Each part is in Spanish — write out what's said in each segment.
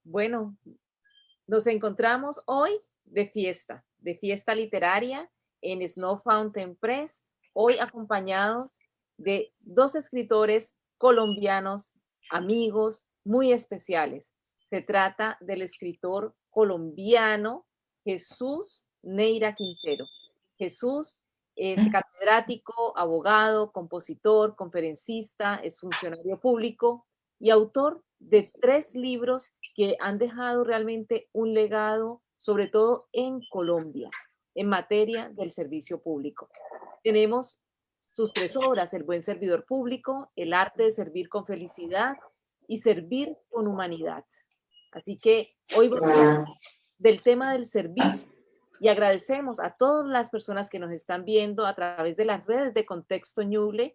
Bueno, nos encontramos hoy de fiesta literaria en Snow Fountain Press, hoy acompañados de dos escritores colombianos, amigos muy especiales. Se trata del escritor colombiano Jesús Neira Quintero. Jesús es catedrático, abogado, compositor, conferencista, es funcionario público y autor de 3 libros que han dejado realmente un legado, sobre todo en Colombia, en materia del servicio público. Tenemos sus 3 obras: El buen servidor público, El arte de servir con felicidad y Servir con humanidad. Así que hoy vamos a hablar del tema del servicio y agradecemos a todas las personas que nos están viendo a través de las redes de Contexto Ñuble,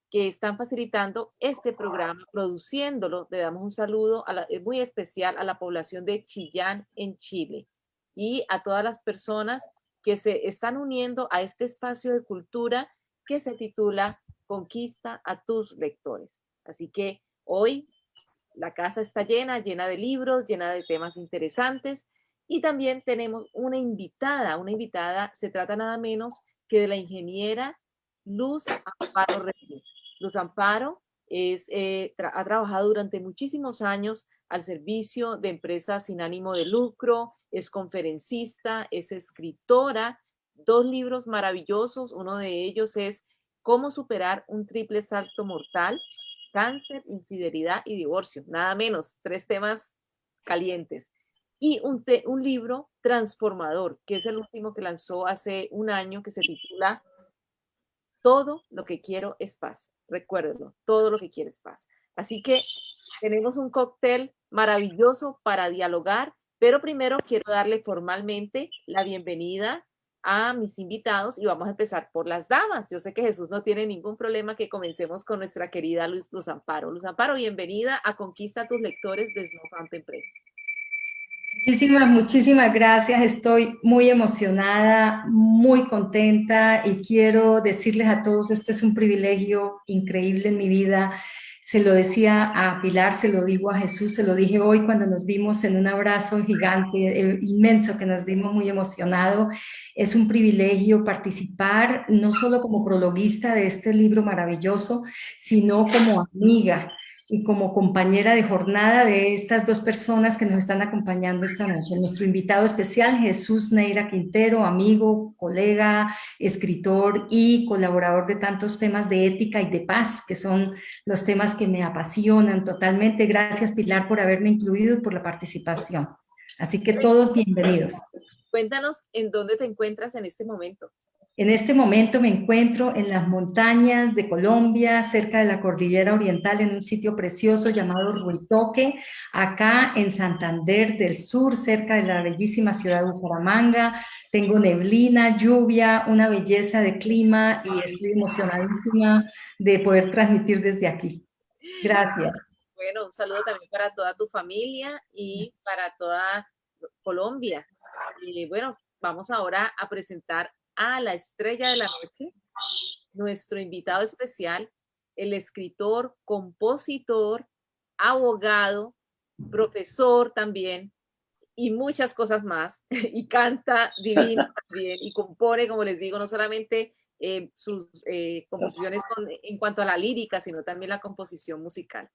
que están facilitando este programa, produciéndolo. Le damos un saludo muy especial a la población de Chillán, en Chile, y a todas las personas que se están uniendo a este espacio de cultura que se titula Conquista a tus lectores. Así que hoy la casa está llena de libros, llena de temas interesantes, y también tenemos una invitada, se trata nada menos que de la ingeniera Luz Amparo Reyes. Luz Amparo ha trabajado durante muchísimos años al servicio de empresas sin ánimo de lucro, es conferencista, es escritora, 2 libros maravillosos, uno de ellos es Cómo superar un triple salto mortal, cáncer, infidelidad y divorcio, nada menos, 3 temas calientes. Y un libro transformador, que es el último que lanzó hace un año, que se titula Todo lo que quiero es paz. Recuérdenlo, todo lo que quiero es paz. Así que tenemos un cóctel maravilloso para dialogar, pero primero quiero darle formalmente la bienvenida a mis invitados y vamos a empezar por las damas. Yo sé que Jesús no tiene ningún problema que comencemos con nuestra querida Luz Amparo. Luz Amparo, bienvenida a Conquista a tus lectores de Snow Fountain Press. Muchísimas gracias. Estoy muy emocionada, muy contenta y quiero decirles a todos, este es un privilegio increíble en mi vida. Se lo decía a Pilar, se lo digo a Jesús, se lo dije hoy cuando nos vimos en un abrazo gigante, inmenso que nos dimos, muy emocionado. Es un privilegio participar no solo como prologuista de este libro maravilloso, sino como amiga y como compañera de jornada de estas 2 personas que nos están acompañando esta noche. Nuestro invitado especial, Jesús Neira Quintero, amigo, colega, escritor y colaborador de tantos temas de ética y de paz, que son los temas que me apasionan totalmente. Gracias, Pilar, por haberme incluido y por la participación. Así que todos bienvenidos. Cuéntanos en dónde te encuentras en este momento. En este momento me encuentro en las montañas de Colombia, cerca de la Cordillera Oriental, en un sitio precioso llamado Ruitoque, acá en Santander del Sur, cerca de la bellísima ciudad de Bucaramanga. Tengo neblina, lluvia, una belleza de clima y estoy emocionadísima de poder transmitir desde aquí. Gracias. Bueno, un saludo también para toda tu familia y para toda Colombia. Y bueno, vamos ahora a presentar a la estrella de la noche, nuestro invitado especial, el escritor, compositor, abogado, profesor también, y muchas cosas más, y canta divino también, y compone, como les digo, no solamente sus composiciones en cuanto a la lírica, sino también la composición musical.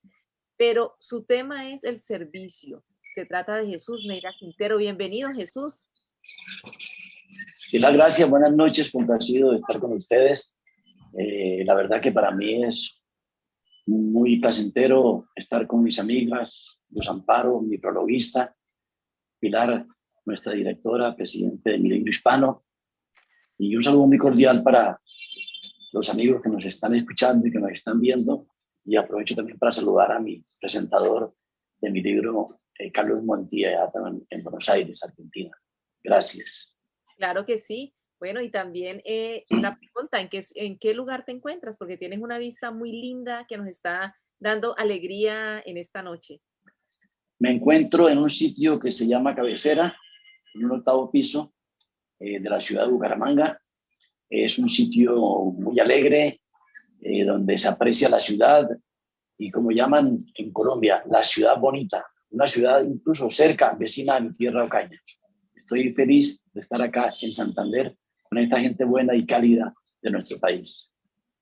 Pero su tema es el servicio. Se trata de Jesús Neira Quintero. Bienvenido, Jesús. Pilar, gracias, buenas noches, complacido de estar con ustedes. La verdad que para mí es muy placentero estar con mis amigas, Luz Amparo, mi prologuista, Pilar, nuestra directora, presidente de Milenio Hispano, y un saludo muy cordial para los amigos que nos están escuchando y que nos están viendo, y aprovecho también para saludar a mi presentador de mi libro, Carlos Montilla, en Buenos Aires, Argentina. Gracias. Claro que sí. Bueno, y también una pregunta, ¿en qué lugar te encuentras? Porque tienes una vista muy linda que nos está dando alegría en esta noche. Me encuentro en un sitio que se llama Cabecera, en un 8º piso de la ciudad de Bucaramanga. Es un sitio muy alegre, donde se aprecia la ciudad y, como llaman en Colombia, la ciudad bonita. una ciudad incluso cerca, vecina de mi tierra, Ocaña. Estoy feliz de estar acá en Santander con esta gente buena y cálida de nuestro país.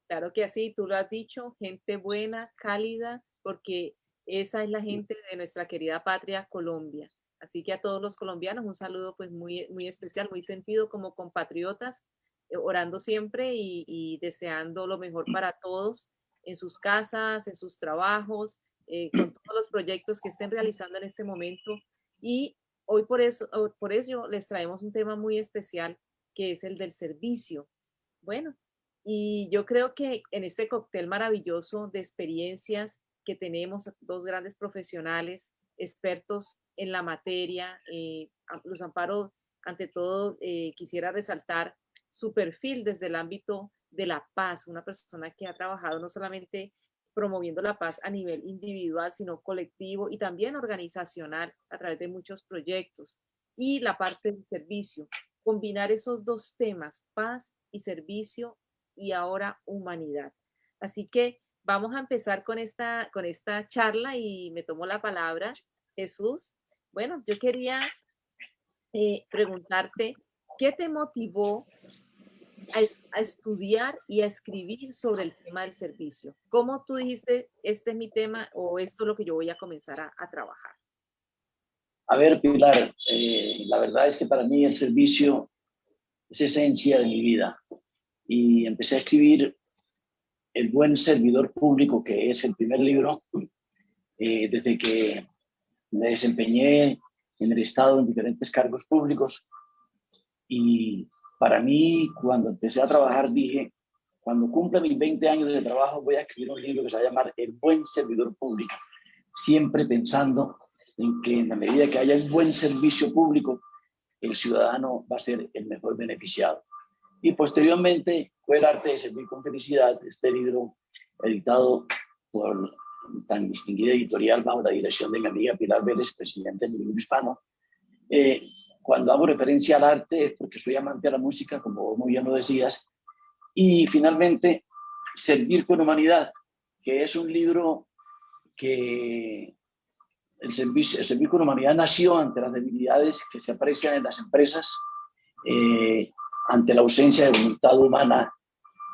Claro que así, tú lo has dicho, gente buena, cálida, porque esa es la gente de nuestra querida patria Colombia. Así que a todos los colombianos un saludo pues muy, muy especial, muy sentido como compatriotas, orando siempre y deseando lo mejor para todos en sus casas, en sus trabajos, con todos los proyectos que estén realizando en este momento. Y hoy por eso les traemos un tema muy especial que es el del servicio. Bueno, y yo creo que en este cóctel maravilloso de experiencias que tenemos, dos grandes profesionales, expertos en la materia, Luz Amparo, ante todo, quisiera resaltar su perfil desde el ámbito de la paz, una persona que ha trabajado no solamente promoviendo la paz a nivel individual, sino colectivo y también organizacional a través de muchos proyectos. Y la parte del servicio, combinar esos dos temas, paz y servicio, y ahora humanidad. Así que vamos a empezar con esta charla y me tomo la palabra, Jesús. Bueno, yo quería preguntarte, ¿qué te motivó a estudiar y a escribir sobre el tema del servicio? ¿Cómo tú dijiste, este es mi tema o esto es lo que yo voy a comenzar a trabajar? A ver, Pilar, la verdad es que para mí el servicio es esencia de mi vida. Y empecé a escribir El buen servidor público, que es el primer libro, desde que me desempeñé en el Estado en diferentes cargos públicos. Y para mí, cuando empecé a trabajar, dije, cuando cumpla mis 20 años de trabajo, voy a escribir un libro que se va a llamar El buen servidor público, siempre pensando en que en la medida que haya un buen servicio público, el ciudadano va a ser el mejor beneficiado. Y posteriormente fue El arte de servir con felicidad, este libro editado por tan distinguida editorial bajo la dirección de mi amiga Pilar Vélez, presidenta del Libro Hispano. Cuando hago referencia al arte es porque soy amante de la música, como vos muy bien lo decías. Y finalmente, Servir con humanidad, que es un libro que el servir con humanidad nació ante las debilidades que se aprecian en las empresas, ante la ausencia de voluntad humana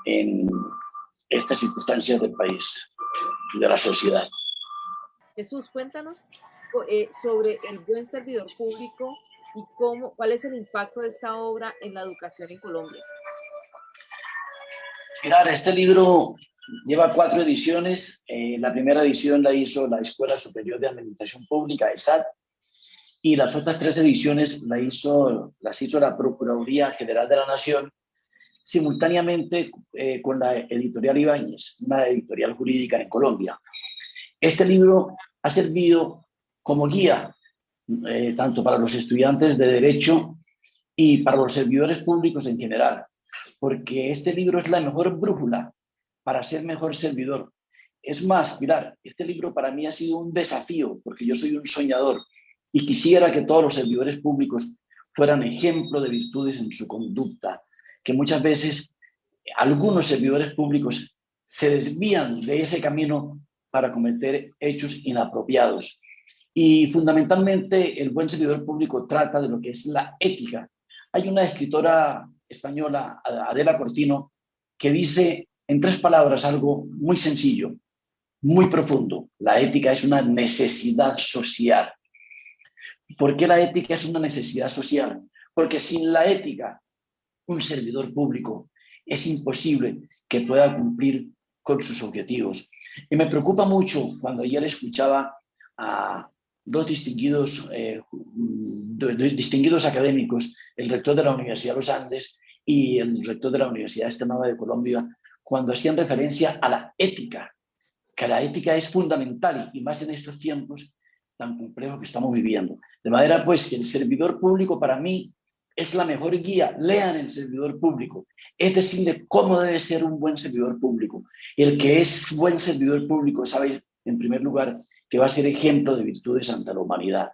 en estas circunstancias del país, de la sociedad. Jesús, cuéntanos sobre el buen servidor público y cuál es el impacto de esta obra en la educación en Colombia. Claro, este libro lleva 4 ediciones. La primera edición la hizo la Escuela Superior de Administración Pública, ESAD, y las otras 3 ediciones las hizo la Procuraduría General de la Nación, simultáneamente con la editorial Ibáñez, una editorial jurídica en Colombia. Este libro ha servido como guía tanto para los estudiantes de Derecho y para los servidores públicos en general, porque este libro es la mejor brújula para ser mejor servidor. Es más, Pilar, este libro para mí ha sido un desafío, porque yo soy un soñador y quisiera que todos los servidores públicos fueran ejemplo de virtudes en su conducta, que muchas veces algunos servidores públicos se desvían de ese camino para cometer hechos inapropiados. Y fundamentalmente el buen servidor público trata de lo que es la ética. Hay una escritora española, Adela Cortino, que dice en 3 palabras algo muy sencillo, muy profundo. La ética es una necesidad social. ¿Por qué la ética es una necesidad social? Porque sin la ética, un servidor público es imposible que pueda cumplir con sus objetivos. Y me preocupa mucho cuando ayer escuchaba a 2 distinguidos académicos, el rector de la Universidad de los Andes y el rector de la Universidad Externada de Colombia, cuando hacían referencia a la ética, que la ética es fundamental y más en estos tiempos tan complejos que estamos viviendo. De manera pues que el servidor público para mí es la mejor guía. Lean el servidor público, es decir, cómo debe ser un buen servidor público. El que es buen servidor público sabe, en primer lugar, que va a ser ejemplo de virtudes ante la humanidad.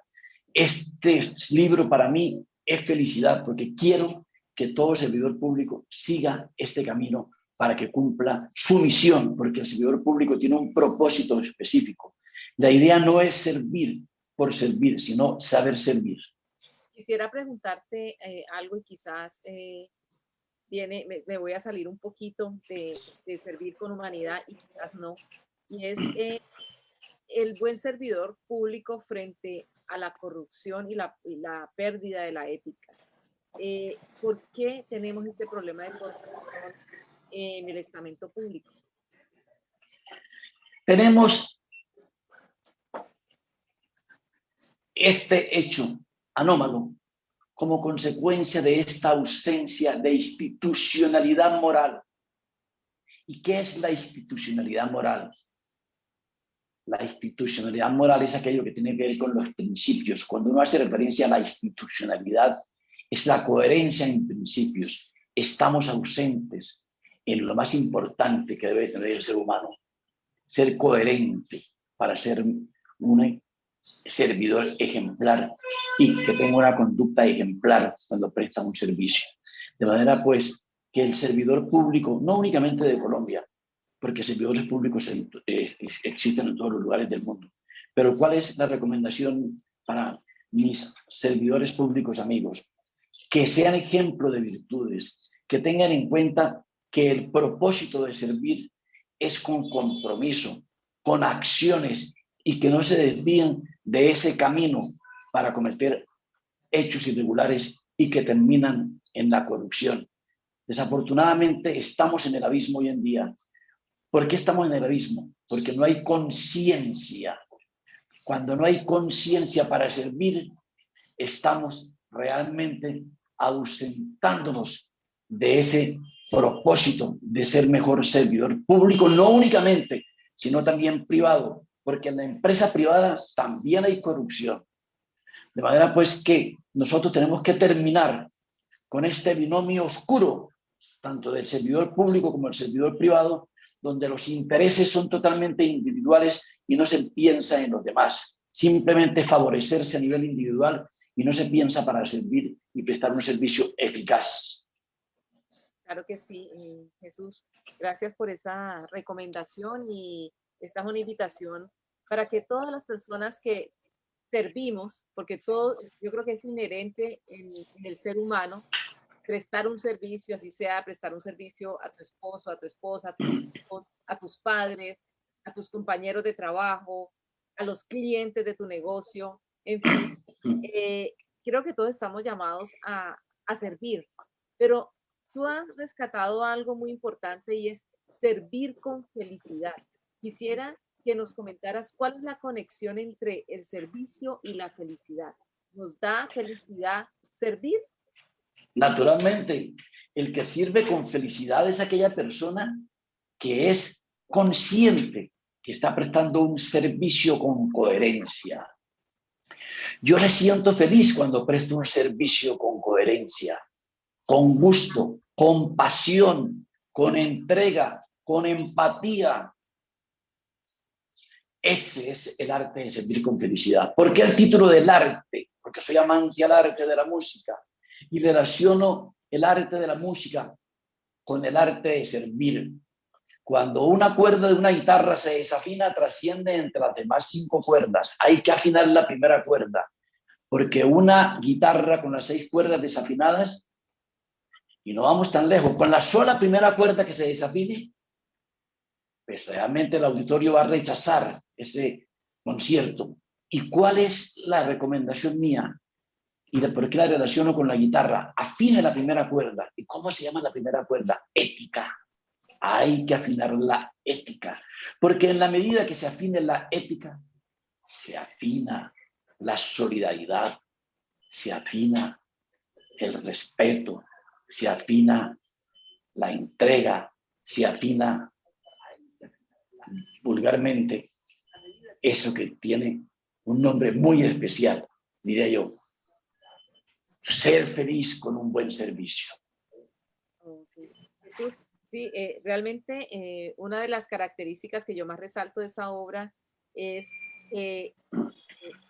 Este libro para mí es felicidad, porque quiero que todo servidor público siga este camino para que cumpla su misión, porque el servidor público tiene un propósito específico. La idea no es servir por servir, sino saber servir. Quisiera preguntarte algo y quizás me voy a salir un poquito de servir con humanidad y quizás no. Y es el buen servidor público frente a la corrupción y la pérdida de la ética. ¿Por qué tenemos este problema de corrupción en el estamento público? Tenemos este hecho anómalo como consecuencia de esta ausencia de institucionalidad moral. ¿Y qué es la institucionalidad moral? La institucionalidad moral es aquello que tiene que ver con los principios. Cuando uno hace referencia a la institucionalidad, es la coherencia en principios. Estamos ausentes en lo más importante que debe tener el ser humano, ser coherente para ser un servidor ejemplar y que tenga una conducta ejemplar cuando presta un servicio. De manera pues que el servidor público, no únicamente de Colombia, porque servidores públicos existen en todos los lugares del mundo, pero ¿cuál es la recomendación para mis servidores públicos amigos? Que sean ejemplo de virtudes, que tengan en cuenta que el propósito de servir es con compromiso, con acciones y que no se desvíen de ese camino para cometer hechos irregulares y que terminan en la corrupción. Desafortunadamente estamos en el abismo hoy en día. ¿Por qué estamos en el abismo? Porque no hay conciencia. Cuando no hay conciencia para servir, estamos realmente ausentándonos de ese propósito de ser mejor servidor público, no únicamente, sino también privado, porque en la empresa privada también hay corrupción. De manera pues que nosotros tenemos que terminar con este binomio oscuro, tanto del servidor público como del servidor privado, donde los intereses son totalmente individuales y no se piensa en los demás. Simplemente favorecerse a nivel individual y no se piensa para servir y prestar un servicio eficaz. Claro que sí, Jesús. Gracias por esa recomendación y esta es una invitación para que todas las personas que servimos, porque todo, yo creo que es inherente en el ser humano, prestar un servicio, así sea prestar un servicio a tu esposo, a tu esposa, a tus hijos, a tus padres, a tus compañeros de trabajo, a los clientes de tu negocio, en fin. Creo que todos estamos llamados a servir, pero tú has rescatado algo muy importante y es servir con felicidad. Quisiera que nos comentaras cuál es la conexión entre el servicio y la felicidad. ¿Nos da felicidad servir? Naturalmente, el que sirve con felicidad es aquella persona que es consciente que está prestando un servicio con coherencia. Yo me siento feliz cuando presto un servicio con coherencia, con gusto, con pasión, con entrega, con empatía. Ese es el arte de servir con felicidad. ¿Por qué el título del arte? Porque soy amante al arte de la música y relaciono el arte de la música con el arte de servir. Cuando una cuerda de una guitarra se desafina, trasciende entre las demás 5 cuerdas. Hay que afinar la primera cuerda, porque una guitarra con las 6 cuerdas desafinadas, y no vamos tan lejos, con la sola primera cuerda que se desafine, pues realmente el auditorio va a rechazar ese concierto. ¿Y cuál es la recomendación mía? ¿Y de por qué la relaciono con la guitarra? Afine la primera cuerda. ¿Y cómo se llama la primera cuerda? Ética. Hay que afinar la ética, porque en la medida que se afine la ética, se afina la solidaridad, se afina el respeto, se afina la entrega, se afina vulgarmente eso que tiene un nombre muy especial, diría yo, ser feliz con un buen servicio. Oh, sí. Jesús, sí, realmente una de las características que yo más resalto de esa obra es que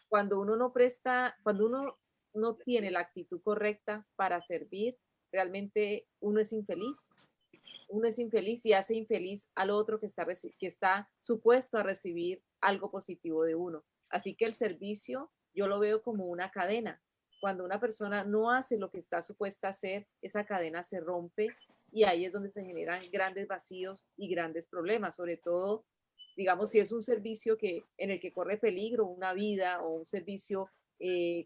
cuando uno no presta, cuando uno no tiene la actitud correcta para servir, realmente uno es infeliz. Uno es infeliz y hace infeliz al otro que está supuesto a recibir algo positivo de uno. Así que el servicio yo lo veo como una cadena. Cuando una persona no hace lo que está supuesta a hacer, esa cadena se rompe y ahí es donde se generan grandes vacíos y grandes problemas, sobre todo, digamos, si es un servicio en el que corre peligro una vida o un servicio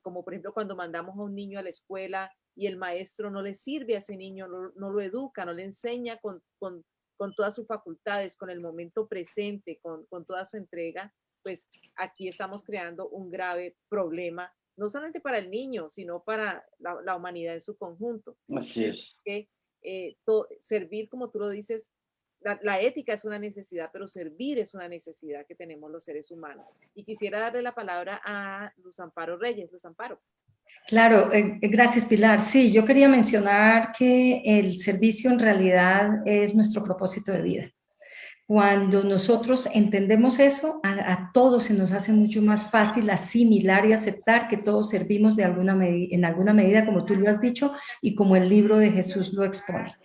como por ejemplo cuando mandamos a un niño a la escuela y el maestro no le sirve a ese niño, no lo educa, no le enseña con todas sus facultades, con el momento presente, con toda su entrega, pues aquí estamos creando un grave problema, no solamente para el niño, sino para la humanidad en su conjunto. Así es. Que, servir, como tú lo dices, la ética es una necesidad, pero servir es una necesidad que tenemos los seres humanos. Y quisiera darle la palabra a Luz Amparo Reyes. Luz Amparo. Claro, gracias Pilar. Sí, yo quería mencionar que el servicio en realidad es nuestro propósito de vida. Cuando nosotros entendemos eso, a todos se nos hace mucho más fácil asimilar y aceptar que todos servimos en alguna medida, como tú lo has dicho, y como el libro de Jesús lo expone.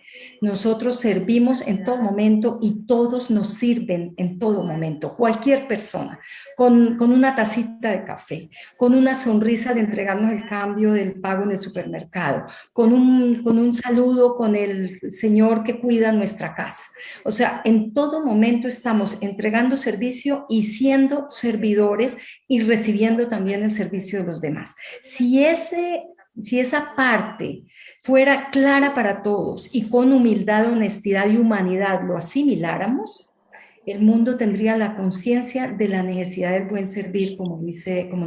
Nosotros servimos en todo momento y todos nos sirven en todo momento, cualquier persona, con una tacita de café, con una sonrisa de entregarnos el cambio del pago en el supermercado, con un saludo con el señor que cuida nuestra casa. O sea, en todo momento estamos entregando servicio y siendo servidores y recibiendo también el servicio de los demás. Si esa parte fuera clara para todos y con humildad, honestidad y humanidad lo asimiláramos, el mundo tendría la conciencia de la necesidad del buen servir, como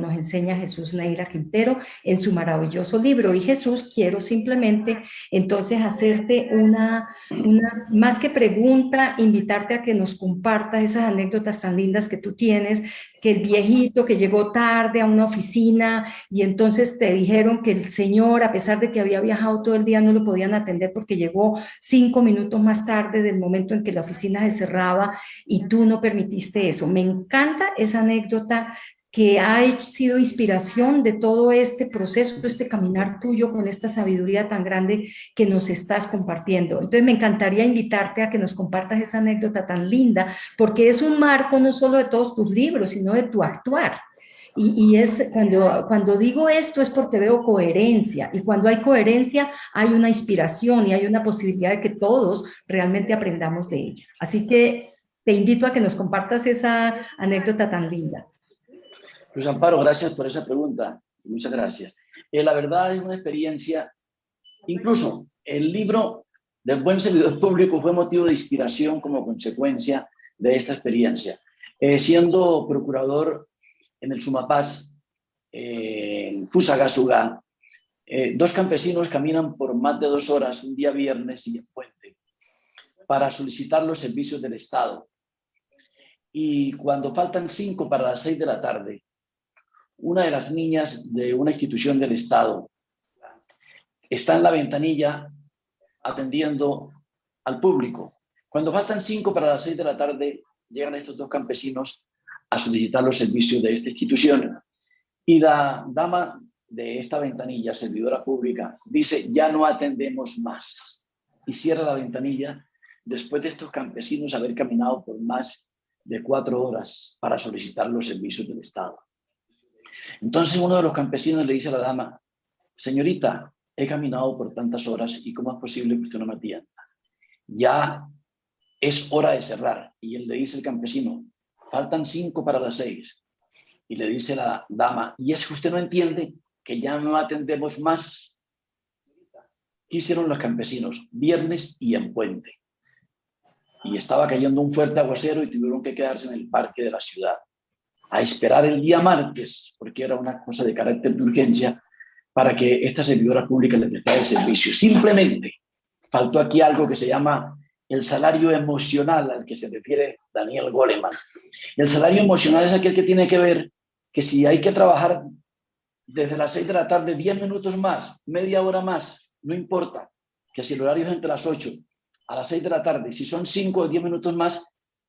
nos enseña Jesús Neira Quintero en su maravilloso libro. Y Jesús, quiero simplemente entonces hacerte más que pregunta, invitarte a que nos compartas esas anécdotas tan lindas que tú tienes, que el viejito que llegó tarde a una oficina y entonces te dijeron que el señor, a pesar de que había viajado todo el día, no lo podían atender porque llegó 5 minutos más tarde del momento en que la oficina se cerraba y tú no permitiste eso. Me encanta esa anécdota que ha sido inspiración de todo este proceso, este caminar tuyo con esta sabiduría tan grande que nos estás compartiendo. Entonces me encantaría invitarte a que nos compartas esa anécdota tan linda, porque es un marco no solo de todos tus libros, sino de tu actuar. Y es cuando digo esto es porque veo coherencia, y cuando hay coherencia hay una inspiración y hay una posibilidad de que todos realmente aprendamos de ella. Así que te invito a que nos compartas esa anécdota tan linda. Luz Amparo, gracias por esa pregunta. Muchas gracias. La verdad es una experiencia, incluso el libro del buen servidor público fue motivo de inspiración como consecuencia de esta experiencia. Siendo procurador en el Sumapaz, en Fusagasugá, 2 campesinos caminan por más de 2 horas un día viernes y en puente para solicitar los servicios del Estado. Y cuando faltan 5 para las 6 de la tarde, una de las niñas de una institución del Estado está en la ventanilla atendiendo al público. Cuando faltan 5 para las 6 de la tarde, llegan estos 2 campesinos a solicitar los servicios de esta institución. Y la dama de esta ventanilla, servidora pública, dice: ya no atendemos más. Y cierra la ventanilla después de estos campesinos haber caminado por más de 4 horas para solicitar los servicios del Estado. Entonces uno de los campesinos le dice a la dama: señorita, he caminado por tantas horas y ¿cómo es posible que usted no me atienda? Ya es hora de cerrar. Y él le dice al campesino: faltan 5 para las 6. Y le dice la dama: ¿y es que usted no entiende que ya no atendemos más? ¿Qué hicieron los campesinos? Viernes y en puente. Y estaba cayendo un fuerte aguacero y tuvieron que quedarse en el parque de la ciudad a esperar el día martes, porque era una cosa de carácter de urgencia, para que esta servidora pública le prestara el servicio. Simplemente faltó aquí algo que se llama el salario emocional, al que se refiere Daniel Goleman. El salario emocional es aquel que tiene que ver que si hay que trabajar desde las 6 de la tarde 10 minutos más, media hora más, no importa, que si el horario es entre las 8 a las 6 de la tarde, si son 5 o 10 minutos más,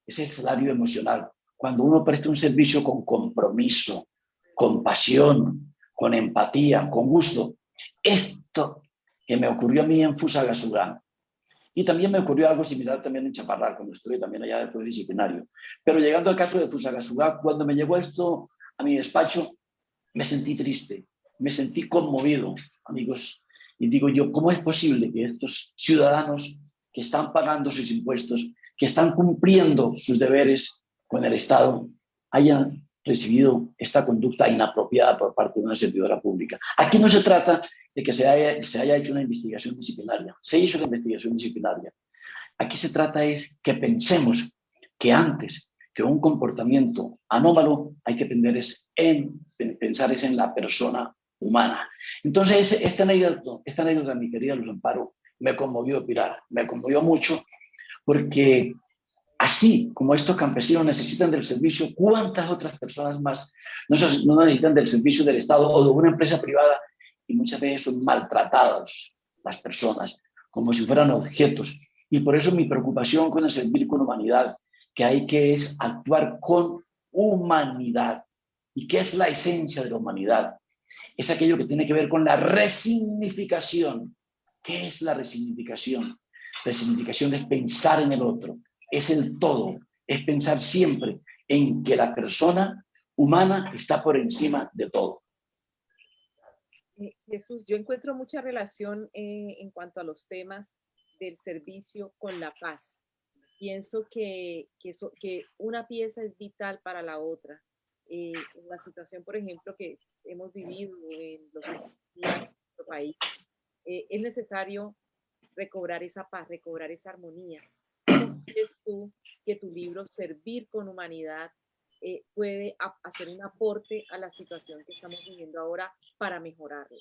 ese es el salario emocional. Cuando uno presta un servicio con compromiso, con pasión, con empatía, con gusto. Esto que me ocurrió a mí en Fusagasugá, y también me ocurrió algo similar también en Chaparral, cuando estuve también allá de poder disciplinario. Pero llegando al caso de Fusagasugá, cuando me llegó esto a mi despacho, me sentí triste, me sentí conmovido, amigos. Y digo yo, ¿cómo es posible que estos ciudadanos que están pagando sus impuestos, que están cumpliendo sus deberes con el Estado, hayan recibido esta conducta inapropiada por parte de una servidora pública? Aquí no se trata de que se haya hecho una investigación disciplinaria. Se hizo una investigación disciplinaria. Aquí se trata es que pensemos que antes que un comportamiento anómalo hay que pensar en la persona humana. Entonces, esta anécdota, mi querida Luz Amparo, me conmovió, Pilar, me conmovió mucho, porque así como estos campesinos necesitan del servicio, ¿cuántas otras personas más no necesitan del servicio del Estado o de una empresa privada? Y muchas veces son maltratadas las personas, como si fueran objetos. Y por eso mi preocupación con el servir con humanidad, que hay que es actuar con humanidad. ¿Y qué es la esencia de la humanidad? Es aquello que tiene que ver con la resignificación. ¿Qué es la resignificación? Resignificación es pensar en el otro, es el todo, es pensar siempre en que la persona humana está por encima de todo. Jesús, yo encuentro mucha relación en cuanto a los temas del servicio con la paz. Pienso que una pieza es vital para la otra. En la situación, por ejemplo, que hemos vivido en los últimos días en nuestro país, es necesario recobrar esa paz, recobrar esa armonía. ¿Cómo crees tú que tu libro Servir con Humanidad puede hacer un aporte a la situación que estamos viviendo ahora para mejorarla?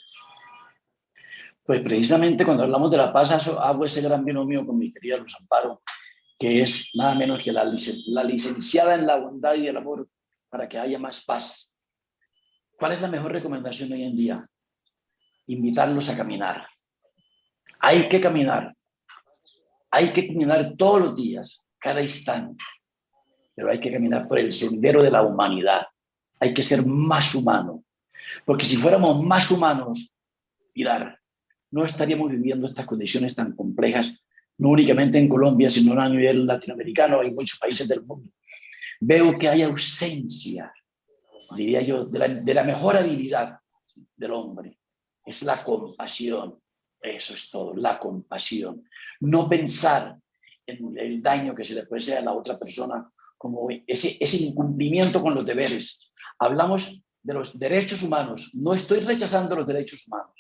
Pues precisamente cuando hablamos de la paz, hago ese gran binomio con mi querida Luz Amparo, que es nada menos que la licenciada en la bondad y el amor para que haya más paz. ¿Cuál es la mejor recomendación hoy en día? Invitarlos a caminar. Hay que caminar todos los días, cada instante, pero hay que caminar por el sendero de la humanidad. Hay que ser más humano, porque si fuéramos más humanos, Pilar, no estaríamos viviendo estas condiciones tan complejas, no únicamente en Colombia, sino a nivel latinoamericano y en muchos países del mundo. Veo que hay ausencia, diría yo, de la mejor habilidad del hombre. Es la compasión. Eso es todo, la compasión. No pensar en el daño que se le puede hacer a la otra persona como ese incumplimiento con los deberes. Hablamos de los derechos humanos. No estoy rechazando los derechos humanos.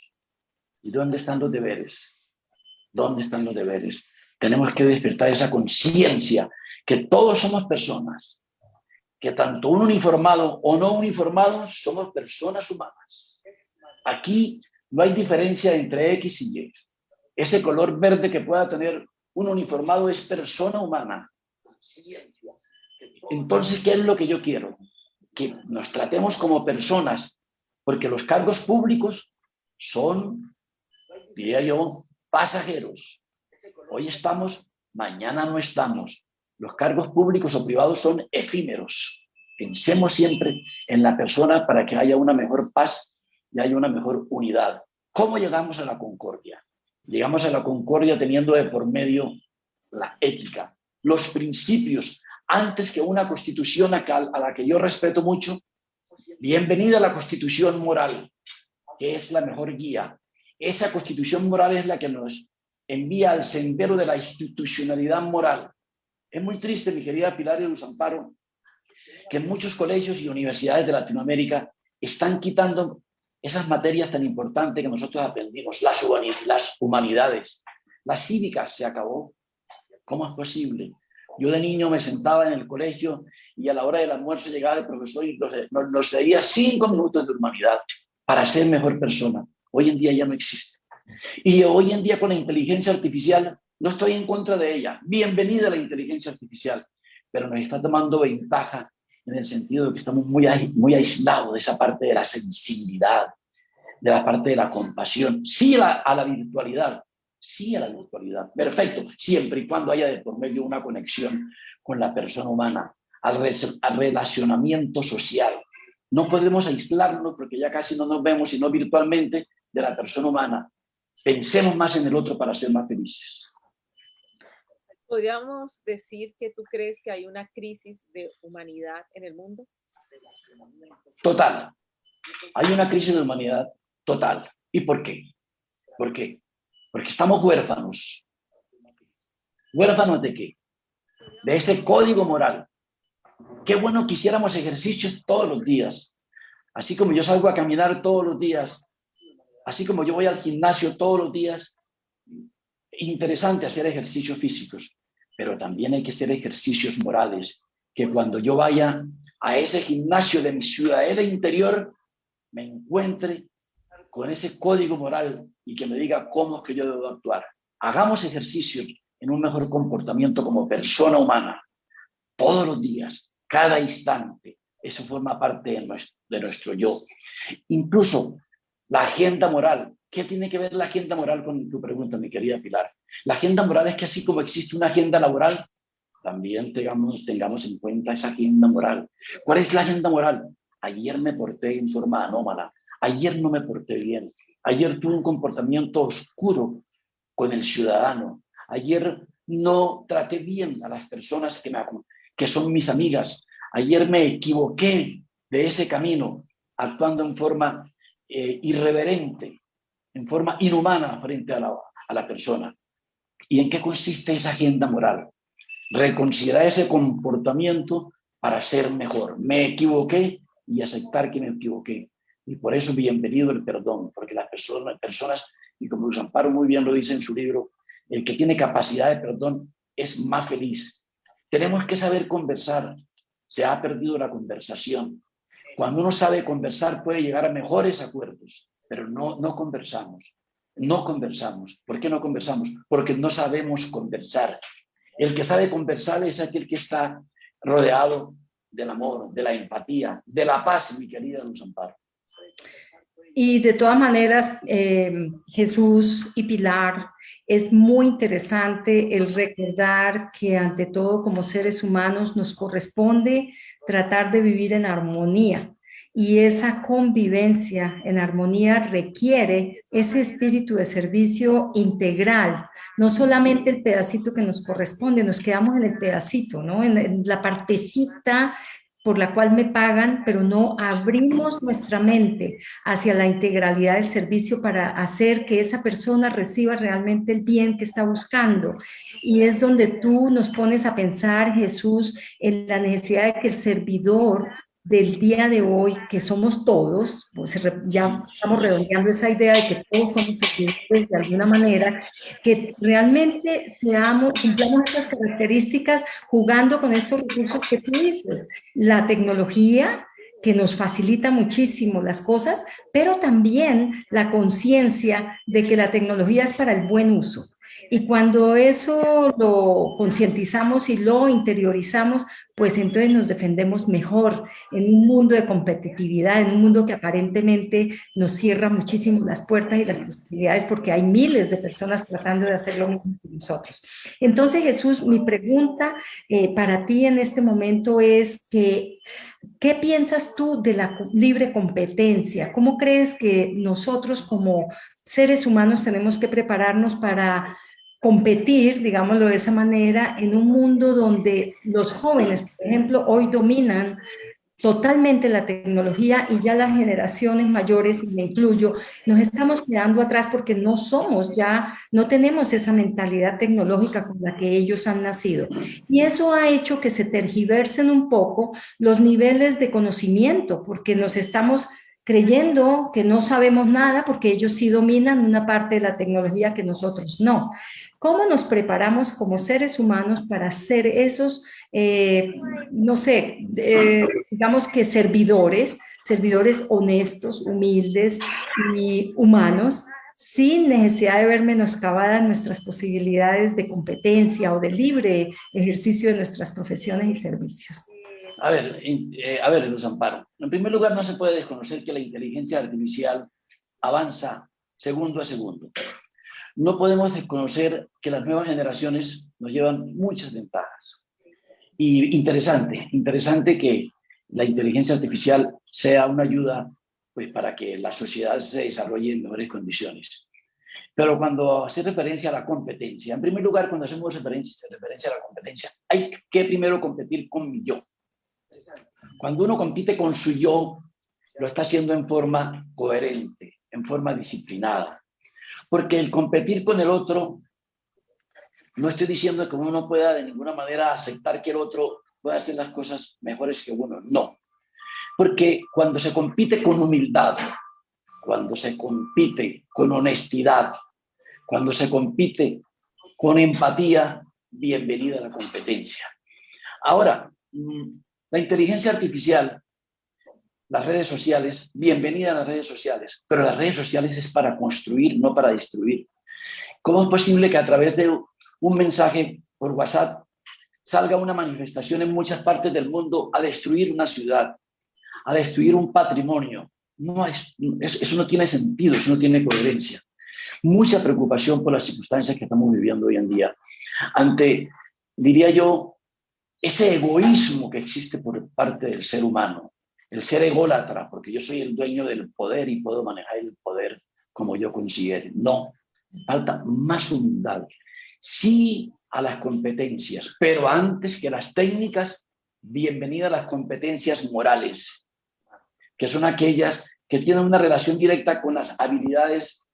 ¿Y dónde están los deberes? ¿Dónde están los deberes? Tenemos que despertar esa conciencia que todos somos personas, que tanto un uniformado o no uniformado somos personas humanas. Aquí no hay diferencia entre X y Y. Ese color verde que pueda tener un uniformado es persona humana. Entonces, ¿qué es lo que yo quiero? Que nos tratemos como personas, porque los cargos públicos son, diría yo, pasajeros. Hoy estamos, mañana no estamos. Los cargos públicos o privados son efímeros. Pensemos siempre en la persona para que haya una mejor paz y haya una mejor unidad. ¿Cómo llegamos a la concordia? Llegamos a la concordia teniendo de por medio la ética, los principios, antes que una constitución a la que yo respeto mucho. Bienvenida a la constitución moral, que es la mejor guía. Esa constitución moral es la que nos envía al sendero de la institucionalidad moral. Es muy triste, mi querida Pilar y Luz Amparo, que en muchos colegios y universidades de Latinoamérica están quitando esas materias tan importantes que nosotros aprendimos, las humanidades. La cívica se acabó. ¿Cómo es posible? Yo de niño me sentaba en el colegio y a la hora del almuerzo llegaba el profesor y nos leía 5 minutos de humanidad para ser mejor persona. Hoy en día ya no existe. Y hoy en día con la inteligencia artificial, no estoy en contra de ella. Bienvenida a la inteligencia artificial, pero nos está tomando ventaja en el sentido de que estamos muy aislados de esa parte de la sensibilidad, de la parte de la compasión. Sí a la virtualidad, sí a la virtualidad. Perfecto, siempre y cuando haya de por medio una conexión con la persona humana, al relacionamiento social. No podemos aislarnos porque ya casi no nos vemos, sino virtualmente, de la persona humana. Pensemos más en el otro para ser más felices. ¿Podríamos decir que tú crees que hay una crisis de humanidad en el mundo? Total, Hay una crisis de humanidad total. ¿Y por qué? ¿Por qué? Porque estamos huérfanos. ¿Huérfanos de qué? De ese código moral. Qué bueno que hiciéramos ejercicios todos los días. Así como yo salgo a caminar todos los días, así como yo voy al gimnasio todos los días, interesante hacer ejercicios físicos, pero también hay que hacer ejercicios morales, que cuando yo vaya a ese gimnasio de mi ciudadela interior, me encuentre con ese código moral y que me diga cómo es que yo debo actuar. Hagamos ejercicios en un mejor comportamiento como persona humana, todos los días, cada instante. Eso forma parte de nuestro yo. Incluso la agenda moral. ¿Qué tiene que ver la agenda moral con tu pregunta, mi querida Pilar? La agenda moral es que así como existe una agenda laboral, también tengamos en cuenta esa agenda moral. ¿Cuál es la agenda moral? Ayer me porté en forma anómala. Ayer no me porté bien. Ayer tuve un comportamiento oscuro con el ciudadano. Ayer no traté bien a las personas que son mis amigas. Ayer me equivoqué de ese camino, actuando en forma irreverente, en forma inhumana frente a la persona. ¿Y en qué consiste esa agenda moral? Reconsiderar ese comportamiento para ser mejor. Me equivoqué y aceptar que me equivoqué. Y por eso bienvenido el perdón, porque las personas, y como Luis Amparo muy bien lo dice en su libro, el que tiene capacidad de perdón es más feliz. Tenemos que saber conversar. Se ha perdido la conversación. Cuando uno sabe conversar puede llegar a mejores acuerdos, pero no conversamos. No conversamos. ¿Por qué no conversamos? Porque no sabemos conversar. El que sabe conversar es aquel que está rodeado del amor, de la empatía, de la paz, mi querida Luz Amparo. Y de todas maneras, Jesús y Pilar, es muy interesante el recordar que ante todo como seres humanos nos corresponde tratar de vivir en armonía. Y esa convivencia en armonía requiere ese espíritu de servicio integral, no solamente el pedacito que nos corresponde, nos quedamos en el pedacito, ¿no? En la partecita por la cual me pagan, pero no abrimos nuestra mente hacia la integralidad del servicio para hacer que esa persona reciba realmente el bien que está buscando. Y es donde tú nos pones a pensar, Jesús, en la necesidad de que el servidor del día de hoy, que somos todos, pues ya estamos redondeando esa idea de que todos somos servidores de alguna manera, que realmente cumplamos estas características jugando con estos recursos que tú dices, la tecnología, que nos facilita muchísimo las cosas, pero también la conciencia de que la tecnología es para el buen uso. Y cuando eso lo concientizamos y lo interiorizamos, pues entonces nos defendemos mejor en un mundo de competitividad, en un mundo que aparentemente nos cierra muchísimo las puertas y las posibilidades porque hay miles de personas tratando de hacer lo mismo que nosotros. Entonces, Jesús, mi pregunta para ti en este momento es que ¿qué piensas tú de la libre competencia? ¿Cómo crees que nosotros como seres humanos tenemos que prepararnos para competir, digámoslo de esa manera, en un mundo donde los jóvenes, por ejemplo, hoy dominan totalmente la tecnología y ya las generaciones mayores, y me incluyo, nos estamos quedando atrás porque no tenemos esa mentalidad tecnológica con la que ellos han nacido. Y eso ha hecho que se tergiversen un poco los niveles de conocimiento, porque nos estamos creyendo que no sabemos nada porque ellos sí dominan una parte de la tecnología que nosotros no. ¿Cómo nos preparamos como seres humanos para ser esos, no sé, digamos que servidores honestos, humildes y humanos, sin necesidad de ver menoscabadas nuestras posibilidades de competencia o de libre ejercicio de nuestras profesiones y servicios? A ver, Luz Amparo. En primer lugar, no se puede desconocer que la inteligencia artificial avanza segundo a segundo. No podemos desconocer que las nuevas generaciones nos llevan muchas ventajas. Y interesante que la inteligencia artificial sea una ayuda pues, para que la sociedad se desarrolle en mejores condiciones. Pero cuando hace referencia a la competencia, en primer lugar, cuando hacemos referencia a la competencia, hay que primero competir con mi yo. Cuando uno compite con su yo, lo está haciendo en forma coherente, en forma disciplinada. Porque el competir con el otro, no estoy diciendo que uno no pueda de ninguna manera aceptar que el otro pueda hacer las cosas mejores que uno, no. Porque cuando se compite con humildad, cuando se compite con honestidad, cuando se compite con empatía, bienvenida a la competencia. Ahora, la inteligencia artificial, las redes sociales, bienvenida a las redes sociales, pero las redes sociales es para construir, no para destruir. ¿Cómo es posible que a través de un mensaje por WhatsApp salga una manifestación en muchas partes del mundo a destruir una ciudad, a destruir un patrimonio? No eso no tiene sentido, eso no tiene coherencia. Mucha preocupación por las circunstancias que estamos viviendo hoy en día, ante, diría yo, ese egoísmo que existe por parte del ser humano, el ser ególatra, porque yo soy el dueño del poder y puedo manejar el poder como yo considere. No, falta más humildad. Sí a las competencias, pero antes que las técnicas, bienvenida a las competencias morales, que son aquellas que tienen una relación directa con las habilidades,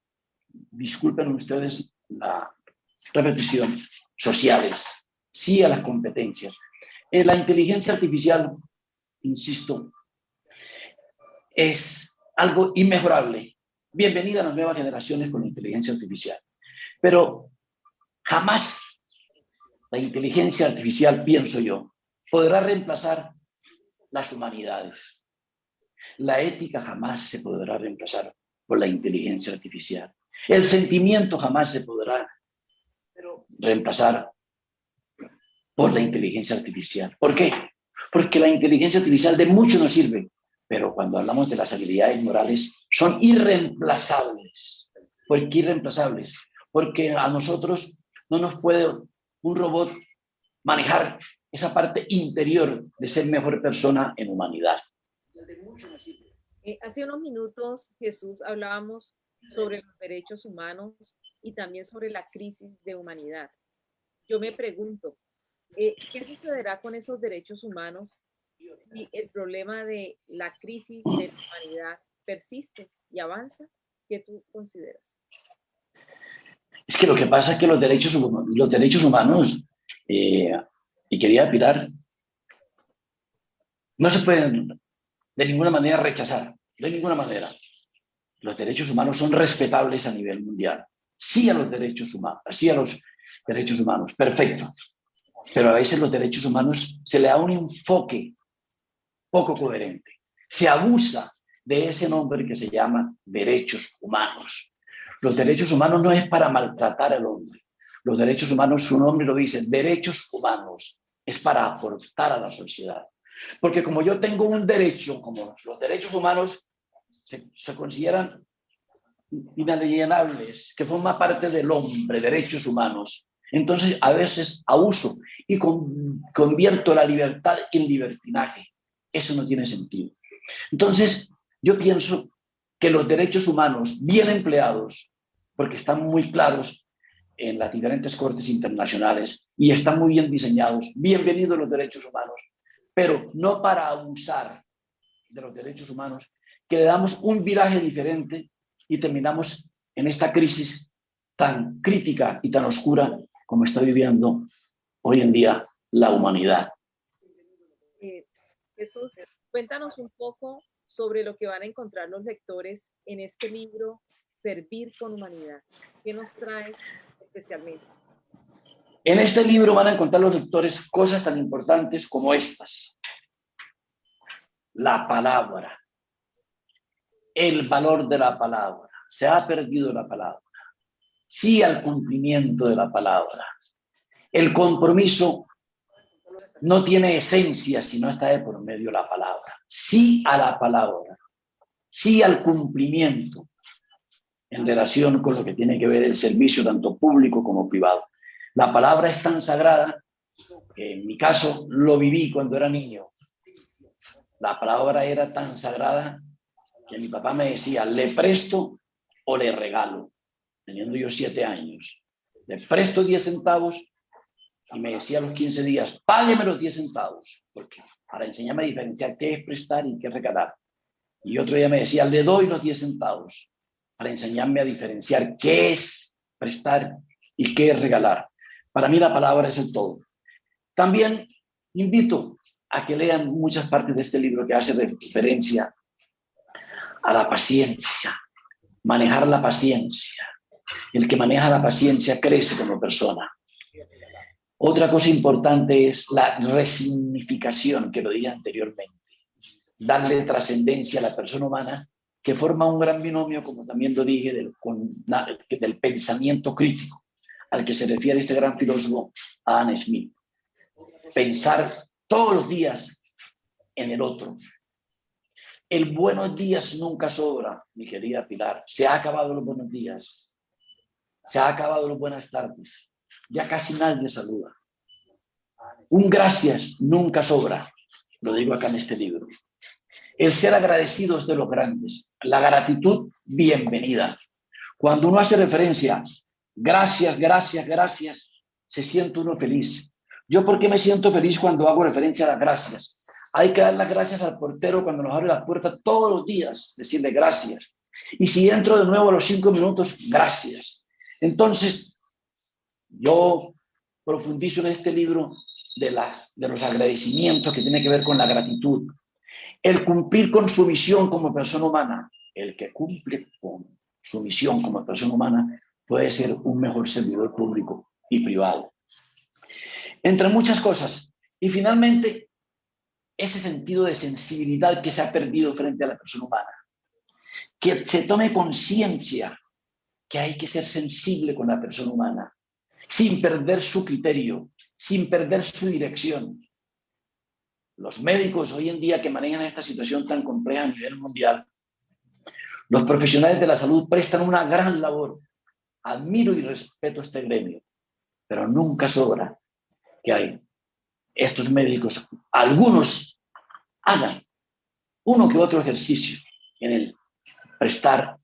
disculpen ustedes la repetición, sociales. Sí a las competencias. La inteligencia artificial, insisto, es algo inmejorable. Bienvenida a las nuevas generaciones con la inteligencia artificial. Pero jamás la inteligencia artificial, pienso yo, podrá reemplazar las humanidades. La ética jamás se podrá reemplazar por la inteligencia artificial. El sentimiento jamás se podrá reemplazar por la inteligencia artificial. ¿Por qué? Porque la inteligencia artificial de mucho nos sirve, pero cuando hablamos de las habilidades morales son irreemplazables. ¿Por qué irreemplazables? Porque a nosotros no nos puede un robot manejar esa parte interior de ser mejor persona en humanidad. Hace unos minutos, Jesús, hablábamos sobre los derechos humanos y también sobre la crisis de humanidad. Yo me pregunto, ¿qué sucederá con esos derechos humanos si el problema de la crisis de la humanidad persiste y avanza? ¿Qué tú consideras? Es que lo que pasa es que los derechos humanos, y quería Pilar, no se pueden de ninguna manera rechazar, de ninguna manera. Los derechos humanos son respetables a nivel mundial. Sí a los derechos humanos, perfecto. Pero a veces los derechos humanos se le da un enfoque poco coherente. Se abusa de ese nombre que se llama derechos humanos. Los derechos humanos no es para maltratar al hombre. Los derechos humanos, su nombre lo dice, derechos humanos, es para aportar a la sociedad. Porque como yo tengo un derecho, como los derechos humanos se consideran inalienables, que forma parte del hombre, derechos humanos, entonces a veces abuso y convierto la libertad en libertinaje. Eso no tiene sentido. Entonces, yo pienso que los derechos humanos bien empleados, porque están muy claros en las diferentes cortes internacionales y están muy bien diseñados, bienvenidos los derechos humanos, pero no para abusar de los derechos humanos, que le damos un viraje diferente y terminamos en esta crisis tan crítica y tan oscura como está viviendo hoy en día la humanidad. Jesús, cuéntanos un poco sobre lo que van a encontrar los lectores en este libro, Servir con Humanidad. ¿Qué nos traes especialmente? En este libro van a encontrar los lectores cosas tan importantes como estas. La palabra, el valor de la palabra. Se ha perdido la palabra. Sí al cumplimiento de la palabra. El compromiso no tiene esencia si no está de por medio la palabra. Sí a la palabra. Sí al cumplimiento en relación con lo que tiene que ver el servicio tanto público como privado. La palabra es tan sagrada que en mi caso lo viví cuando era niño. La palabra era tan sagrada que mi papá me decía, le presto o le regalo, teniendo yo 7 años. Le presto 10 centavos y me decía a los 15 días, págueme los 10 centavos, porque para enseñarme a diferenciar qué es prestar y qué es regalar. Y otro día me decía, le doy los 10 centavos para enseñarme a diferenciar qué es prestar y qué es regalar. Para mí la palabra es el todo. También invito a que lean muchas partes de este libro que hace referencia a la paciencia, manejar la paciencia. El que maneja la paciencia crece como persona. Otra cosa importante es la resignificación, que lo dije anteriormente. Darle trascendencia a la persona humana, que forma un gran binomio, como también lo dije, del pensamiento crítico, al que se refiere este gran filósofo Adam Smith. Pensar todos los días en el otro. El buenos días nunca sobra, mi querida Pilar. Se ha acabado los buenos días. Se ha acabado las buenas tardes. Ya casi nadie saluda. Un gracias nunca sobra. Lo digo acá en este libro. El ser agradecido es de los grandes. La gratitud, bienvenida. Cuando uno hace referencia, gracias, gracias, gracias, se siente uno feliz. ¿Yo por qué me siento feliz cuando hago referencia a las gracias? Hay que dar las gracias al portero cuando nos abre las puertas todos los días, decirle gracias. Y si entro de nuevo a los 5 minutos, gracias. Entonces, yo profundizo en este libro de los agradecimientos que tiene que ver con la gratitud. El cumplir con su misión como persona humana. El que cumple con su misión como persona humana puede ser un mejor servidor público y privado. Entre muchas cosas. Y finalmente, ese sentido de sensibilidad que se ha perdido frente a la persona humana. Que se tome conciencia que hay que ser sensible con la persona humana, sin perder su criterio, sin perder su dirección. Los médicos hoy en día que manejan esta situación tan compleja a nivel mundial, los profesionales de la salud prestan una gran labor. Admiro y respeto este gremio, pero nunca sobra que hay estos médicos, algunos hagan uno que otro ejercicio en el prestar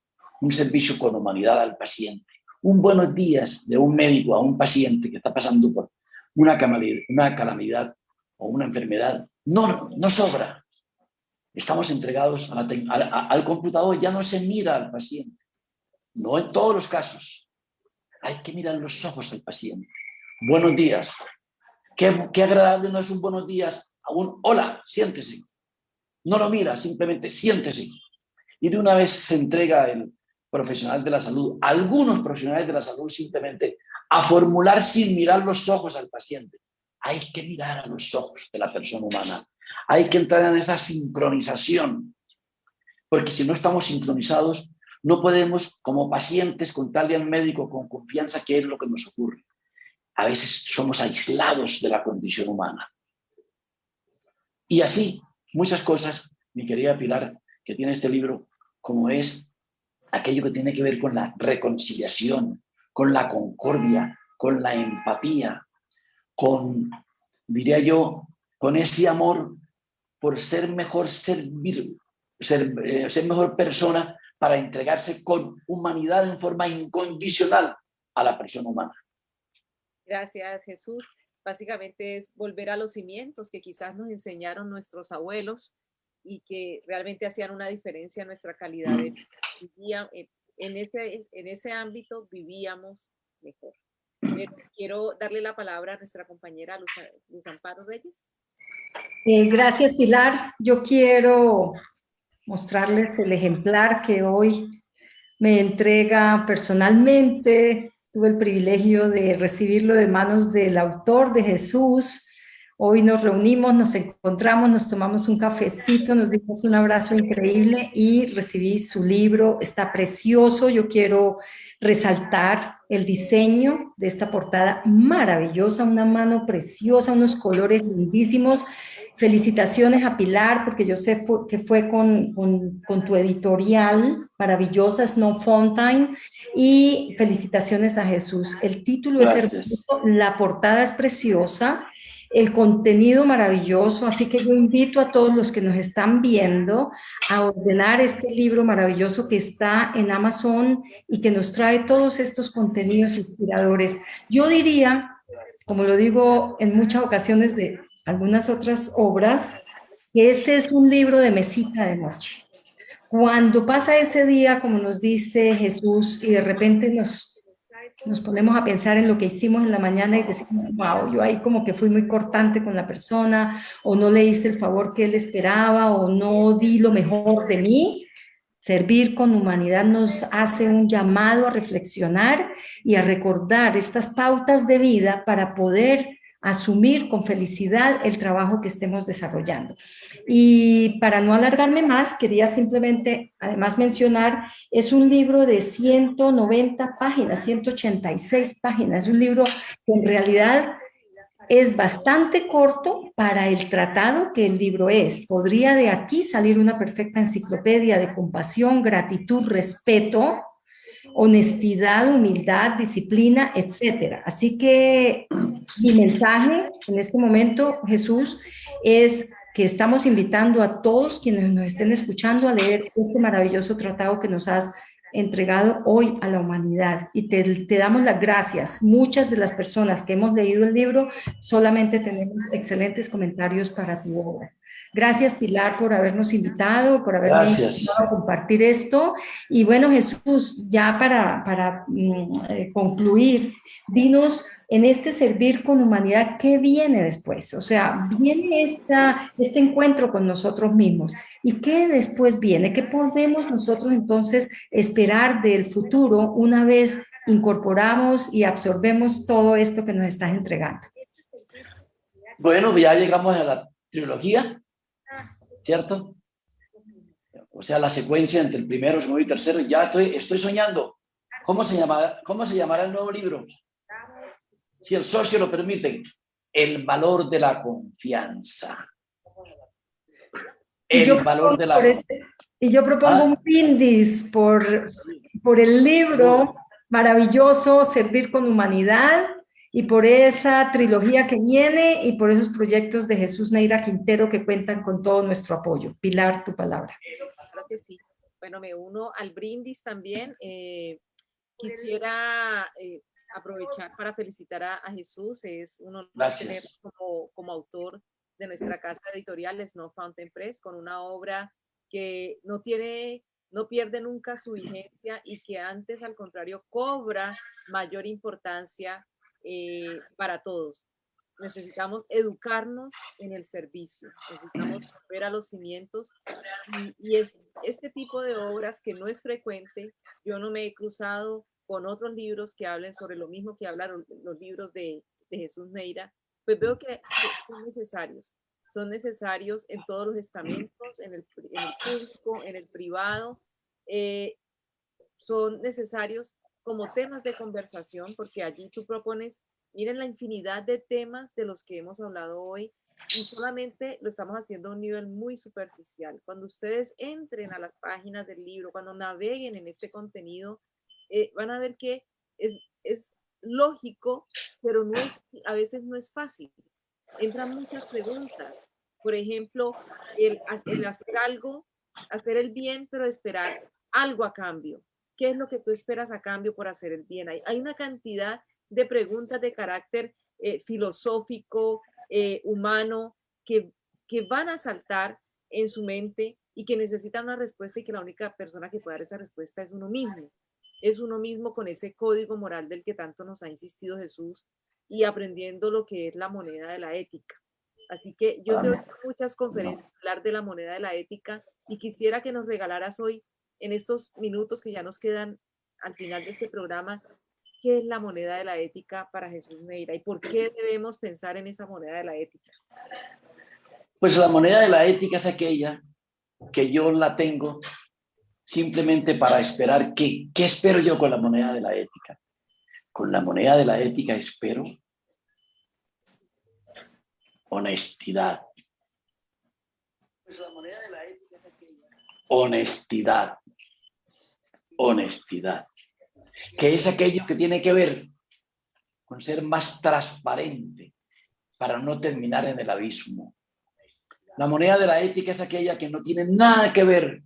un servicio con humanidad al paciente. Un buenos días de un médico a un paciente que está pasando por una calamidad o una enfermedad no sobra. Estamos entregados al computador, ya no se mira al paciente. No en todos los casos. Hay que mirar los ojos al paciente. Buenos días. Qué agradable no es un buenos días a un hola, siéntese. No lo mira, simplemente siéntese. Y de una vez se entrega el profesional de la salud, algunos profesionales de la salud simplemente a formular sin mirar los ojos al paciente. Hay que mirar a los ojos de la persona humana. Hay que entrar en esa sincronización. Porque si no estamos sincronizados, no podemos, como pacientes, contarle al médico con confianza qué es lo que nos ocurre. A veces somos aislados de la condición humana. Y así, muchas cosas, mi querida Pilar, que tiene este libro, como es aquello que tiene que ver con la reconciliación, con la concordia, con la empatía, con, diría yo, con ese amor por ser mejor ser mejor persona para entregarse con humanidad en forma incondicional a la persona humana. Gracias, Jesús. Básicamente es volver a los cimientos que quizás nos enseñaron nuestros abuelos y que realmente hacían una diferencia en nuestra calidad de vida. En ese ámbito vivíamos mejor. Pero quiero darle la palabra a nuestra compañera Luz Amparo Reyes. Gracias, Pilar. Yo quiero mostrarles el ejemplar que hoy me entrega personalmente. Tuve el privilegio de recibirlo de manos del autor de Jesús. Hoy nos reunimos, nos encontramos, nos tomamos un cafecito, nos dimos un abrazo increíble y recibí su libro. Está precioso. Yo quiero resaltar el diseño de esta portada maravillosa, una mano preciosa, unos colores lindísimos. Felicitaciones a Pilar, porque yo sé que fue con tu editorial maravillosa, Snow Fountain, y felicitaciones a Jesús. El título es hermoso, la portada es preciosa, el contenido maravilloso, así que yo invito a todos los que nos están viendo a ordenar este libro maravilloso que está en Amazon y que nos trae todos estos contenidos inspiradores. Yo diría, como lo digo en muchas ocasiones de algunas otras obras, que este es un libro de mesita de noche. cuando pasa ese día, como nos dice Jesús, y de repente nos ponemos a pensar en lo que hicimos en la mañana y decimos, wow, yo ahí como que fui muy cortante con la persona, o no le hice el favor que él esperaba, o no di lo mejor de mí. Servir con humanidad nos hace un llamado a reflexionar y a recordar estas pautas de vida para poder asumir con felicidad el trabajo que estemos desarrollando. Y para no alargarme más, quería simplemente, además, mencionar, es un libro de 190 páginas, 186 páginas, es un libro que en realidad es bastante corto para el tratado que el libro es. Podría de aquí salir una perfecta enciclopedia de compasión, gratitud, respeto, honestidad, humildad, disciplina, etcétera. Así que mi mensaje en este momento, Jesús, es que estamos invitando a todos quienes nos estén escuchando a leer este maravilloso tratado que nos has entregado hoy a la humanidad, y te damos las gracias. Muchas de las personas que hemos leído el libro solamente tenemos excelentes comentarios para tu obra. Gracias, Pilar, por habernos invitado, por haberme invitado a compartir esto. Y bueno, Jesús, ya para concluir, dinos, en este servir con humanidad, ¿qué viene después? O sea, viene este encuentro con nosotros mismos. ¿Y qué después viene? ¿Qué podemos nosotros entonces esperar del futuro una vez incorporamos y absorbemos todo esto que nos estás entregando? Bueno, ya llegamos a la trilogía, ¿cierto? O sea, la secuencia entre el primero, segundo y tercero. Ya estoy soñando. ¿Cómo se llamará el nuevo libro? Si el socio lo permite, el valor de la confianza. Y yo propongo un brindis por el libro maravilloso, Servir con Humanidad, y por esa trilogía que viene, y por esos proyectos de Jesús Neira Quintero que cuentan con todo nuestro apoyo. Pilar, tu palabra. Claro que sí. Bueno, me uno al brindis también. Quisiera aprovechar para felicitar a Jesús. Es un honor tener como autor de nuestra casa editorial Snow Fountain Press, con una obra que no pierde nunca su vigencia, y que antes, al contrario, cobra mayor importancia para todos. Necesitamos educarnos en el servicio, necesitamos volver a los cimientos, y es este tipo de obras que no es frecuente. Yo no me he cruzado con otros libros que hablen sobre lo mismo que hablan los libros de Jesús Neira. Pues veo que son necesarios en todos los estamentos, en el público, en el privado. Son necesarios como temas de conversación, porque allí tú propones, miren la infinidad de temas de los que hemos hablado hoy, y solamente lo estamos haciendo a un nivel muy superficial. Cuando ustedes entren a las páginas del libro, cuando naveguen en este contenido, van a ver que es lógico, pero a veces no es fácil. Entran muchas preguntas. Por ejemplo, el hacer algo, hacer el bien, pero esperar algo a cambio. ¿Qué es lo que tú esperas a cambio por hacer el bien? Hay una cantidad de preguntas de carácter filosófico, humano, que van a saltar en su mente y que necesitan una respuesta, y que la única persona que puede dar esa respuesta es uno mismo. Es uno mismo, con ese código moral del que tanto nos ha insistido Jesús, y aprendiendo lo que es la moneda de la ética. Así que yo te doy muchas conferencias para hablar de la moneda de la ética, y quisiera que nos regalaras hoy, en estos minutos que ya nos quedan al final de este programa, ¿qué es la moneda de la ética para Jesús Neira y por qué debemos pensar en esa moneda de la ética? Pues la moneda de la ética es aquella que yo la tengo simplemente para esperar. ¿Qué espero yo con la moneda de la ética? Con la moneda de la ética espero honestidad. Pues la moneda de la ética es aquella. Honestidad. Que es aquello que tiene que ver con ser más transparente para no terminar en el abismo. La moneda de la ética es aquella que no tiene nada que ver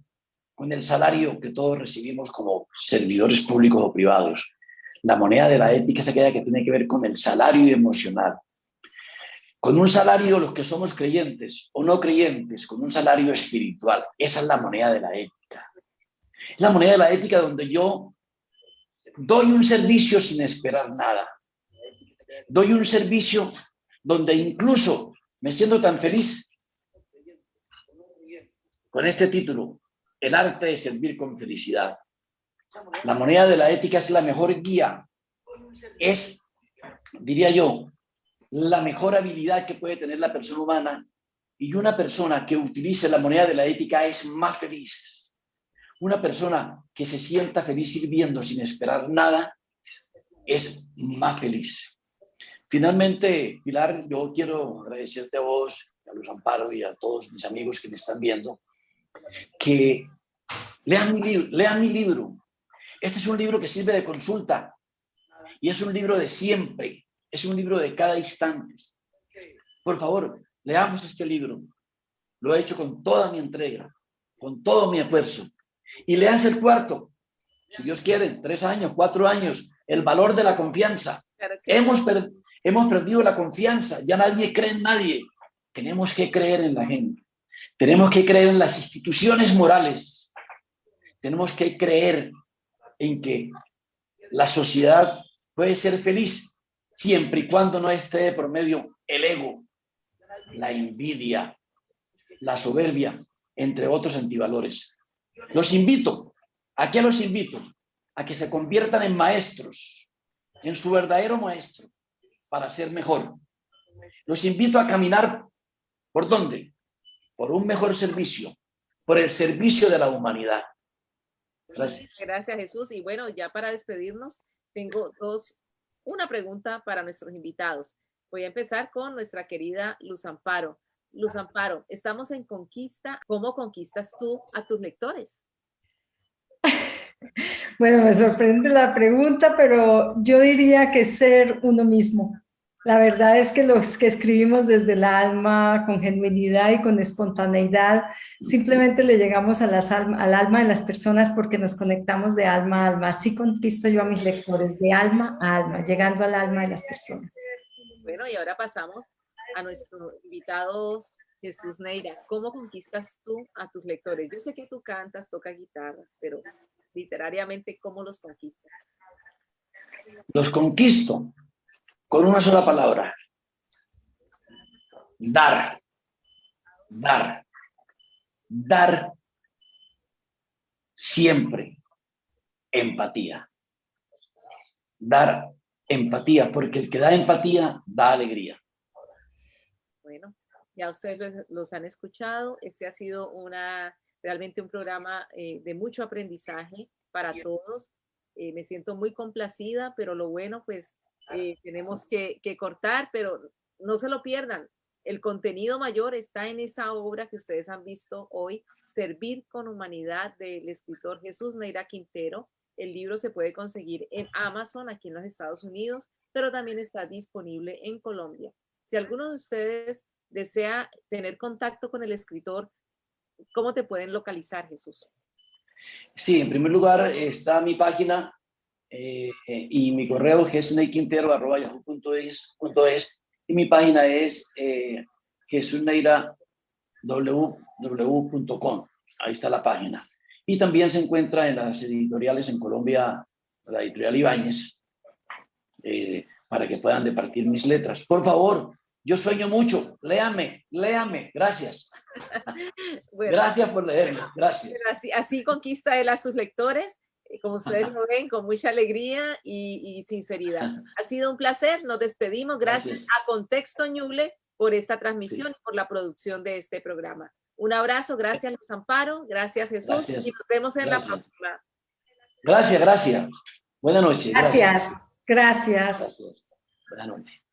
con el salario que todos recibimos como servidores públicos o privados. La moneda de la ética es aquella que tiene que ver con el salario emocional. Con un salario, los que somos creyentes o no creyentes, con un salario espiritual. Esa es la moneda de la ética. Es la moneda de la ética donde yo doy un servicio sin esperar nada. Doy un servicio donde incluso me siento tan feliz con este título, el arte de servir con felicidad. La moneda de la ética es la mejor guía, es, diría yo, la mejor habilidad que puede tener la persona humana, y una persona que utilice la moneda de la ética es más feliz. Una persona que se sienta feliz sirviendo sin esperar nada es más feliz. Finalmente, Pilar, yo quiero agradecerte a vos, a Luz Amparo y a todos mis amigos que me están viendo, que lean mi libro. Este es un libro que sirve de consulta y es un libro de siempre, es un libro de cada instante. Por favor, leamos este libro. Lo he hecho con toda mi entrega, con todo mi esfuerzo. Y leanse el cuarto, si Dios quiere, 3 años, 4 años, el valor de la confianza. Claro que hemos perdido la confianza, ya nadie cree en nadie. Tenemos que creer en la gente. Tenemos que creer en las instituciones morales. Tenemos que creer en que la sociedad puede ser feliz siempre y cuando no esté de por medio el ego, la envidia, la soberbia, entre otros antivalores. Los invito, ¿a qué los invito? A que se conviertan en maestros, en su verdadero maestro, para ser mejor. Los invito a caminar, ¿por dónde? Por un mejor servicio, por el servicio de la humanidad. Gracias. Gracias, Jesús. Y bueno, ya para despedirnos, tengo una pregunta para nuestros invitados. Voy a empezar con nuestra querida Luz Amparo. Luz Amparo, estamos en conquista. ¿Cómo conquistas tú a tus lectores? Bueno, me sorprende la pregunta, pero yo diría que ser uno mismo. La verdad es que los que escribimos desde el alma, con genuinidad y con espontaneidad, simplemente le llegamos al alma de las personas porque nos conectamos de alma a alma. Así conquisto yo a mis lectores, de alma a alma, llegando al alma de las personas. Bueno, y ahora pasamos a nuestro invitado Jesús Neira. ¿Cómo conquistas tú a tus lectores? Yo sé que tú cantas, tocas guitarra, pero literariamente, ¿cómo los conquistas? Los conquisto con una sola palabra: dar. Dar. Dar siempre empatía. Dar empatía, porque el que da empatía da alegría. Bueno, ya ustedes los han escuchado. Este ha sido realmente un programa de mucho aprendizaje para todos. Me siento muy complacida, pero lo bueno, pues, tenemos que cortar, pero no se lo pierdan. El contenido mayor está en esa obra que ustedes han visto hoy, Servir con Humanidad, del escritor Jesús Neira Quintero. El libro se puede conseguir en Amazon aquí en los Estados Unidos, pero también está disponible en Colombia. Si alguno de ustedes desea tener contacto con el escritor, ¿cómo te pueden localizar, Jesús? Sí, en primer lugar está mi página y mi correo jesneyquintero@yahoo.es, y mi página es jesusneyra.www.com. Ahí está la página. Y también se encuentra en las editoriales en Colombia, la editorial Ibáñez, para que puedan departir mis letras. Por favor, yo sueño mucho. Léame. Gracias. Bueno, gracias por leerme. Gracias. Así conquista él a sus lectores, como ustedes lo ven, con mucha alegría y sinceridad. Ha sido un placer. Nos despedimos. Gracias a Contexto Ñuble por esta transmisión y por la producción de este programa. Un abrazo. Gracias, Luz Amparo. Gracias, Jesús. Gracias. Y nos vemos en la próxima. Gracias. Buenas noches. Gracias. Buenas noches.